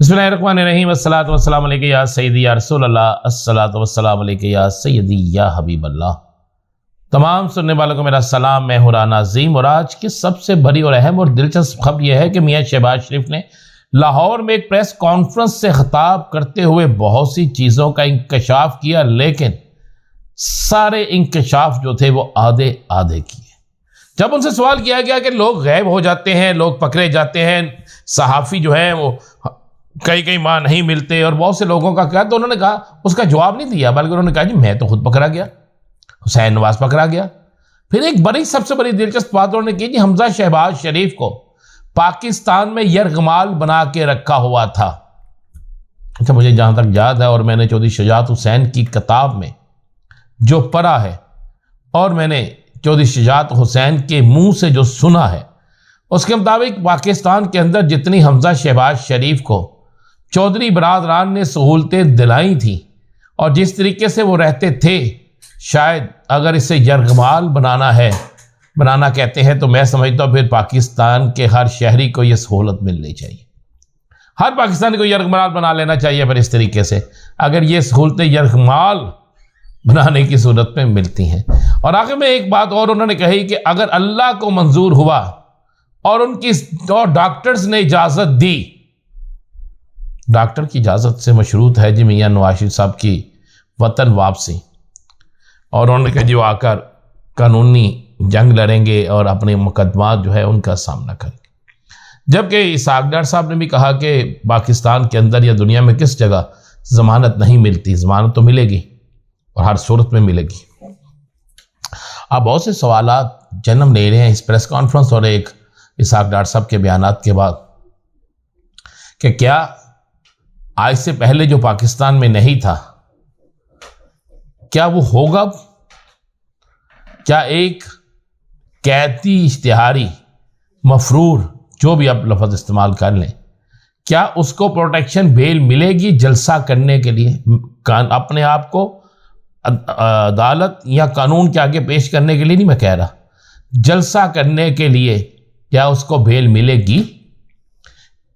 بسم اللہ الرحمن الرحیم، الصلاۃ والسلام علیک یا سیدی یا رسول اللہ، الصلاۃ والسلام علیک یا سیدی یا حبیب اللہ۔ تمام سننے والوں کو میرا سلام، میں ہوں رانا عظیم، اور آج کی سب سے بڑی اور اہم اور دلچسپ خبر یہ ہے کہ میاں شہباز شریف نے لاہور میں ایک پریس کانفرنس سے خطاب کرتے ہوئے بہت سی چیزوں کا انکشاف کیا، لیکن سارے انکشاف جو تھے وہ آدھے کیے۔ جب ان سے سوال کیا گیا کہ لوگ غائب ہو جاتے ہیں، لوگ پکڑے جاتے ہیں، صحافی جو ہیں وہ کئی ماہ نہیں ملتے اور بہت سے لوگوں کا کیا، تو انہوں نے کہا، اس کا جواب نہیں دیا، بلکہ انہوں نے کہا جی میں تو خود پکڑا گیا، حسین نواز پکڑا گیا۔ پھر ایک سب سے بڑی دلچسپ بات انہوں نے کی، جی حمزہ شہباز شریف کو پاکستان میں یرغمال بنا کے رکھا ہوا تھا۔ اچھا، مجھے جہاں تک یاد ہے اور میں نے چودھری شجاعت حسین کی کتاب میں جو پڑھا ہے اور میں نے چودھری شجاعت حسین کے منہ سے جو سنا ہے، اس کے مطابق پاکستان کے اندر جتنی حمزہ شہباز شریف کو چودھری برادران نے سہولتیں دلائی تھیں اور جس طریقے سے وہ رہتے تھے، شاید اگر اسے یرغمال بنانا کہتے ہیں تو میں سمجھتا ہوں پھر پاکستان کے ہر شہری کو یہ سہولت ملنی چاہیے، ہر پاکستانی کو یرغمال بنا لینا چاہیے پھر اس طریقے سے، اگر یہ سہولتیں یرغمال بنانے کی صورت میں ملتی ہیں۔ اور آخر میں ایک بات اور انہوں نے کہی کہ اگر اللہ کو منظور ہوا اور ان کی ڈاکٹرز نے اجازت دی، ڈاکٹر کی اجازت سے مشروط ہے جی میاں نواز شریف صاحب کی وطن واپسی، اور انہوں نے کہا جی وہ آ کر قانونی جنگ لڑیں گے اور اپنے مقدمات جو ہے ان کا سامنا کریں گے۔ جبکہ اسحاق ڈار صاحب نے بھی کہا کہ پاکستان کے اندر یا دنیا میں کس جگہ ضمانت نہیں ملتی، ضمانت تو ملے گی اور ہر صورت میں ملے گی۔ اب بہت سے سوالات جنم لے رہے ہیں اس پریس کانفرنس اور ایک اسحاق ڈار صاحب کے بیانات کے بعد کہ کیا آج سے پہلے جو پاکستان میں نہیں تھا کیا وہ ہوگا؟ کیا ایک قیدی اشتہاری مفرور، جو بھی آپ لفظ استعمال کر لیں، کیا اس کو پروٹیکشن بیل ملے گی جلسہ کرنے کے لیے، اپنے آپ کو عدالت یا قانون کے آگے پیش کرنے کے لیے نہیں میں کہہ رہا، جلسہ کرنے کے لیے کیا اس کو بیل ملے گی؟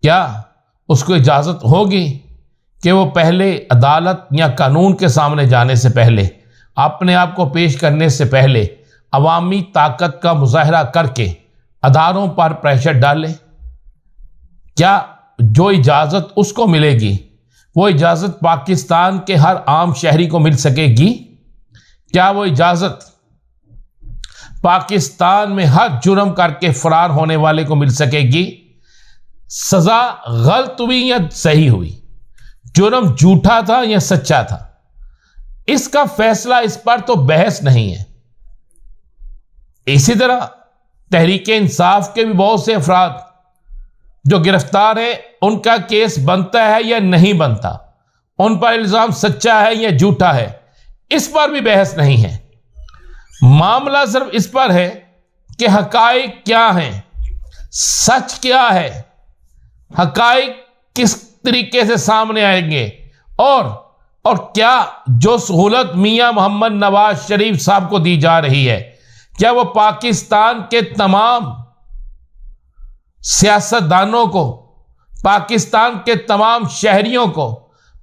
کیا اس کو اجازت ہوگی کہ وہ پہلے عدالت یا قانون کے سامنے جانے سے پہلے، اپنے آپ کو پیش کرنے سے پہلے عوامی طاقت کا مظاہرہ کر کے اداروں پر پریشر ڈالے؟ کیا جو اجازت اس کو ملے گی وہ اجازت پاکستان کے ہر عام شہری کو مل سکے گی؟ کیا وہ اجازت پاکستان میں ہر جرم کر کے فرار ہونے والے کو مل سکے گی؟ سزا غلط ہوئی یا صحیح ہوئی، جرم جھوٹا تھا یا سچا تھا، اس کا فیصلہ اس پر تو بحث نہیں ہے۔ اسی طرح تحریک انصاف کے بھی بہت سے افراد جو گرفتار ہیں، ان کا کیس بنتا ہے یا نہیں بنتا، ان پر الزام سچا ہے یا جھوٹا ہے، اس پر بھی بحث نہیں ہے۔ معاملہ صرف اس پر ہے کہ حقائق کیا ہیں، سچ کیا ہے، حقائق کس طریقے سے سامنے آئیں گے، اور کیا جو سہولت میاں محمد نواز شریف صاحب کو دی جا رہی ہے، کیا وہ پاکستان کے تمام سیاستدانوں کو، پاکستان کے تمام شہریوں کو،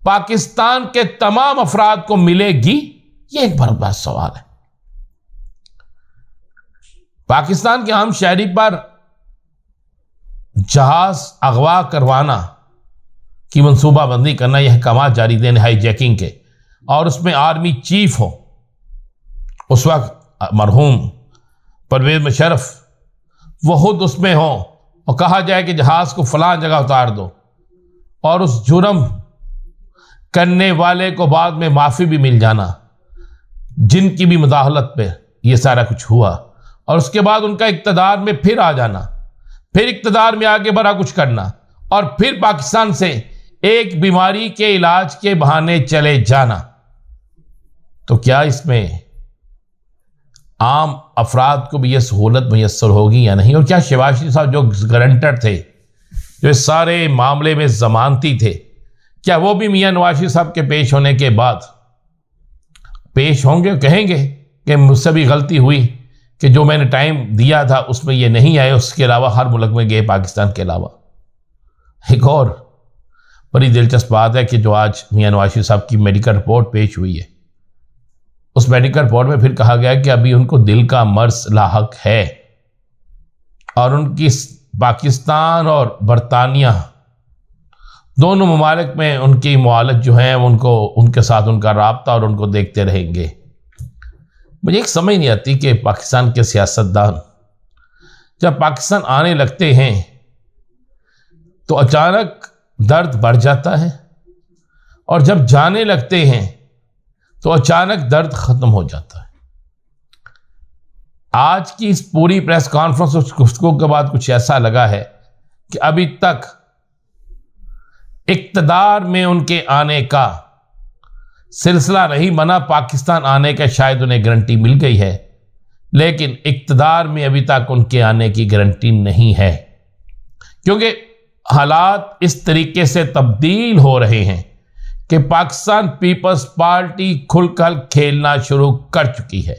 پاکستان کے تمام افراد کو ملے گی؟ یہ ایک بڑا سوال ہے۔ پاکستان کے عام شہری پر جہاز اغوا کروانا کی منصوبہ بندی کرنا، یہ احکامات جاری تھے ہائی جیکنگ کے، اور اس میں آرمی چیف ہو، اس وقت مرحوم پرویز مشرف، وہ خود اس میں ہو اور کہا جائے کہ جہاز کو فلاں جگہ اتار دو، اور اس جرم کرنے والے کو بعد میں معافی بھی مل جانا، جن کی بھی مداخلت پہ یہ سارا کچھ ہوا، اور اس کے بعد ان کا اقتدار میں پھر آ جانا، پھر اقتدار میں آگے بڑا کچھ کرنا، اور پھر پاکستان سے ایک بیماری کے علاج کے بہانے چلے جانا، تو کیا اس میں عام افراد کو بھی یہ سہولت میسر ہوگی یا نہیں؟ اور کیا شہباز شریف صاحب جو گارنٹر تھے، جو اس سارے معاملے میں ضمانتی تھے، کیا وہ بھی میاں نواز شریف صاحب کے پیش ہونے کے بعد پیش ہوں گے اور کہیں گے کہ مجھ سے بھی غلطی ہوئی کہ جو میں نے ٹائم دیا تھا اس میں یہ نہیں آئے، اس کے علاوہ ہر ملک میں گئے پاکستان کے علاوہ؟ ایک اور بڑی دلچسپ بات ہے کہ جو آج میاں نواز شریف صاحب کی میڈیکل رپورٹ پیش ہوئی ہے، اس میڈیکل رپورٹ میں پھر کہا گیا کہ ابھی ان کو دل کا مرض لاحق ہے، اور ان کی پاکستان اور برطانیہ دونوں ممالک میں ان کی معالج جو ہیں ان کے ساتھ ان کا رابطہ اور ان کو دیکھتے رہیں گے۔ مجھے ایک سمجھ نہیں آتی کہ پاکستان کے سیاستدان جب پاکستان آنے لگتے ہیں تو اچانک درد بڑھ جاتا ہے، اور جب جانے لگتے ہیں تو اچانک درد ختم ہو جاتا ہے۔ آج کی اس پوری پریس کانفرنس اور گفتگو کے بعد کچھ ایسا لگا ہے کہ ابھی تک اقتدار میں ان کے آنے کا سلسلہ نہیں بنا۔ پاکستان آنے کا شاید انہیں گارنٹی مل گئی ہے، لیکن اقتدار میں ابھی تک ان کے آنے کی گارنٹی نہیں ہے، کیونکہ حالات اس طریقے سے تبدیل ہو رہے ہیں کہ پاکستان پیپلز پارٹی کھل کر کھیلنا شروع کر چکی ہے،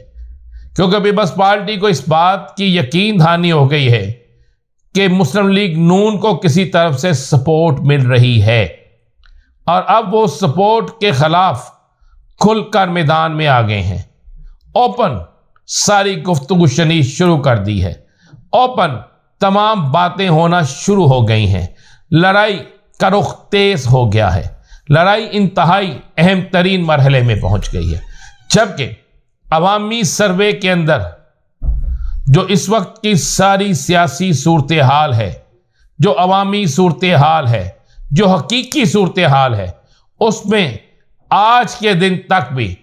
کیونکہ پیپلز پارٹی کو اس بات کی یقین دہانی ہو گئی ہے کہ مسلم لیگ نون کو کسی طرف سے سپورٹ مل رہی ہے، اور اب وہ سپورٹ کے خلاف کھل کر میدان میں آ گئے ہیں۔ اوپن ساری گفتگو شنی شروع کر دی ہے، اوپن تمام باتیں ہونا شروع ہو گئی ہیں، لڑائی کا رخ تیز ہو گیا ہے، لڑائی انتہائی اہم ترین مرحلے میں پہنچ گئی ہے، جبکہ عوامی سروے کے اندر جو اس وقت کی ساری سیاسی صورتحال ہے، جو عوامی صورتحال ہے، جو حقیقی صورتحال ہے، اس میں آج کے دن تک بھی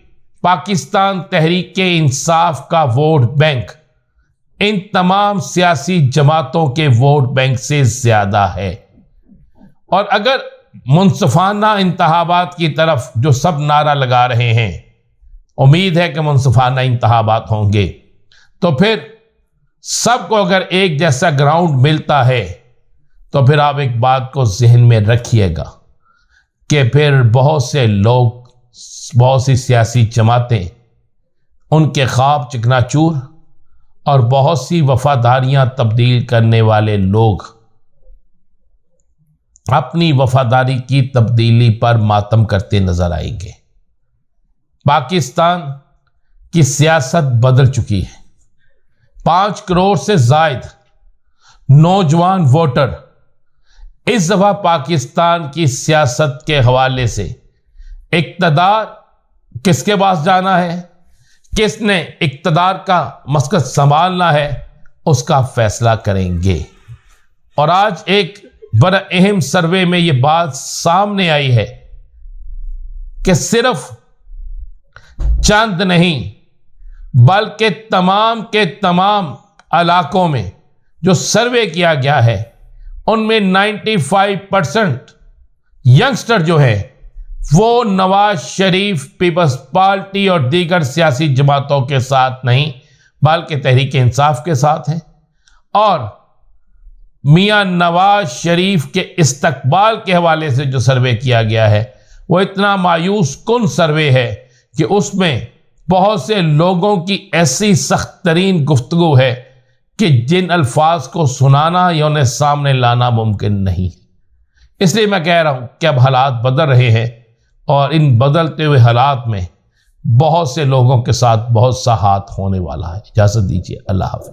پاکستان تحریک انصاف کا ووٹ بینک ان تمام سیاسی جماعتوں کے ووٹ بینک سے زیادہ ہے، اور اگر منصفانہ انتخابات کی طرف جو سب نعرہ لگا رہے ہیں، امید ہے کہ منصفانہ انتخابات ہوں گے، تو پھر سب کو اگر ایک جیسا گراؤنڈ ملتا ہے تو پھر آپ ایک بات کو ذہن میں رکھیے گا کہ پھر بہت سے لوگ، بہت سی سیاسی جماعتیں، ان کے خواب چکنا-چور اور بہت سی وفاداریاں تبدیل کرنے والے لوگ اپنی وفاداری کی تبدیلی پر ماتم کرتے نظر آئیں گے۔ پاکستان کی سیاست بدل چکی ہے۔ 5 کروڑ سے زائد نوجوان ووٹر اس دفعہ پاکستان کی سیاست کے حوالے سے اقتدار کس کے پاس جانا ہے، کس نے اقتدار کا مسکت سنبھالنا ہے، اس کا فیصلہ کریں گے۔ اور آج ایک بڑا اہم سروے میں یہ بات سامنے آئی ہے کہ صرف چند نہیں بلکہ تمام کے تمام علاقوں میں جو سروے کیا گیا ہے ان میں 95% ینگسٹر جو ہیں وہ نواز شریف پیپلز پارٹی اور دیگر سیاسی جماعتوں کے ساتھ نہیں بلکہ تحریک انصاف کے ساتھ ہیں، اور میاں نواز شریف کے استقبال کے حوالے سے جو سروے کیا گیا ہے وہ اتنا مایوس کن سروے ہے کہ اس میں بہت سے لوگوں کی ایسی سخت ترین گفتگو ہے کہ جن الفاظ کو سنانا یا انہیں سامنے لانا ممکن نہیں۔ اس لیے میں کہہ رہا ہوں کہ اب حالات بدل رہے ہیں، اور ان بدلتے ہوئے حالات میں بہت سے لوگوں کے ساتھ بہت سا ہاتھ ہونے والا ہے۔ اجازت دیجیے، اللہ حافظ۔